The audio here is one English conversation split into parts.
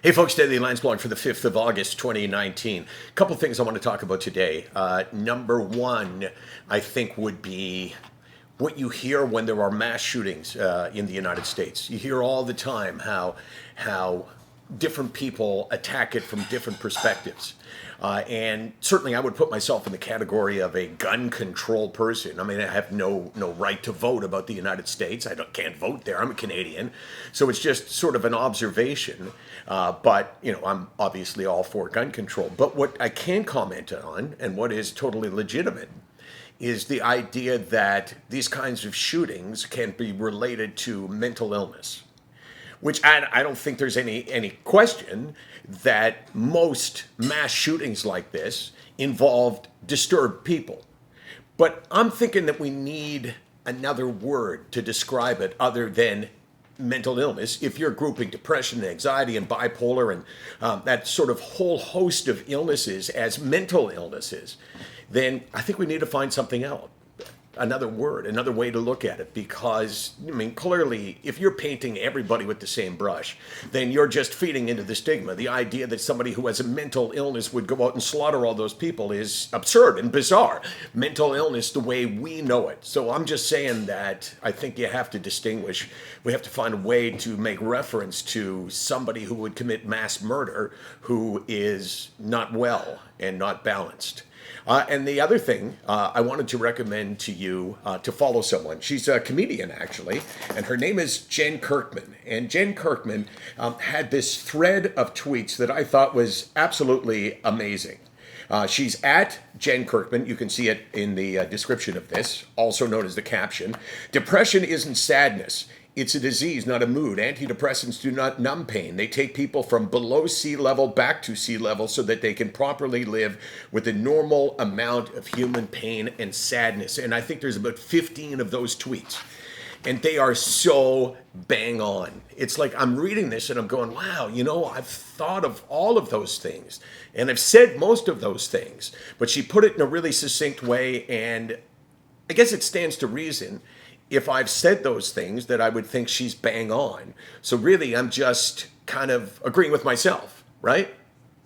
Hey folks, Daily Landsblog for the 5th of August 2019. A couple things I want to talk about today. Number one, I think would be what you hear when there are mass shootings in the United States. You hear all the time how different people attack it from different perspectives. And certainly I would put myself in the category of a gun control person. I mean, I have no right to vote about the United States. Can't vote there. I'm a Canadian. So it's just sort of an observation. But, I'm obviously all for gun control. But what I can comment on, and what is totally legitimate, is the idea that these kinds of shootings can be related to mental illness. Which I don't think there's any question that most mass shootings like this involved disturbed people. But I'm thinking that we need another word to describe it other than mental illness. If you're grouping depression and anxiety and bipolar and that sort of whole host of illnesses as mental illnesses, then I think we need to find something else. Another word, another way to look at it, because, clearly, if you're painting everybody with the same brush, then you're just feeding into the stigma. The idea that somebody who has a mental illness would go out and slaughter all those people is absurd and bizarre. Mental illness, the way we know it. So I'm just saying that I think you have to distinguish. We have to find a way to make reference to somebody who would commit mass murder who is not well and not balanced. And the other thing, I wanted to recommend to you to follow someone. She's a comedian, actually, and her name is Jen Kirkman. And Jen Kirkman had this thread of tweets that I thought was absolutely amazing. She's at Jen Kirkman. You can see it in the description of this, also known as the caption. Depression isn't sadness. It's a disease, not a mood. Antidepressants do not numb pain. They take people from below sea level back to sea level so that they can properly live with a normal amount of human pain and sadness. And I think there's about 15 of those tweets. And they are so bang on. It's like I'm reading this and I'm going, wow, I've thought of all of those things. And I've said most of those things. But she put it in a really succinct way. And I guess it stands to reason, if I've said those things, that I would think she's bang on. So really, I'm just kind of agreeing with myself, right?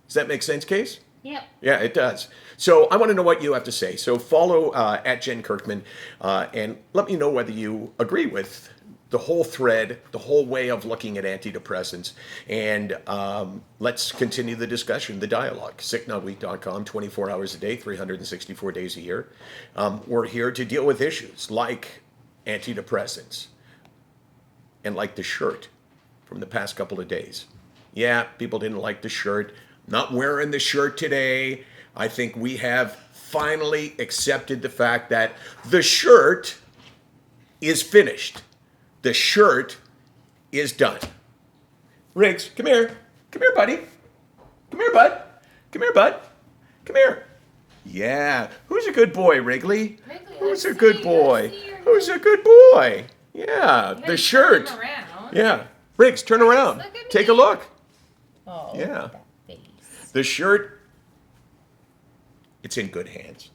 Does that make sense, Case? Yep. Yeah, it does. So I want to know what you have to say. So follow at Jen Kirkman and let me know whether you agree with the whole thread, the whole way of looking at antidepressants. And let's continue the discussion, the dialogue. SickNotWeak.com, 24 hours a day, 364 days a year. We're here to deal with issues like antidepressants and like the shirt from the past couple of days. Yeah, people didn't like the shirt. Not wearing the shirt today. I think we have finally accepted the fact that the shirt is finished. The shirt is done. Riggs, come here. Come here, buddy. Come here, bud. Come here, bud. Come here. Yeah. Who's a good boy, Wrigley? Who's a good boy? Who's a good boy? Yeah, the shirt. Yeah. Riggs, turn around. Take a look. Oh, yeah. that face. The shirt, it's in good hands.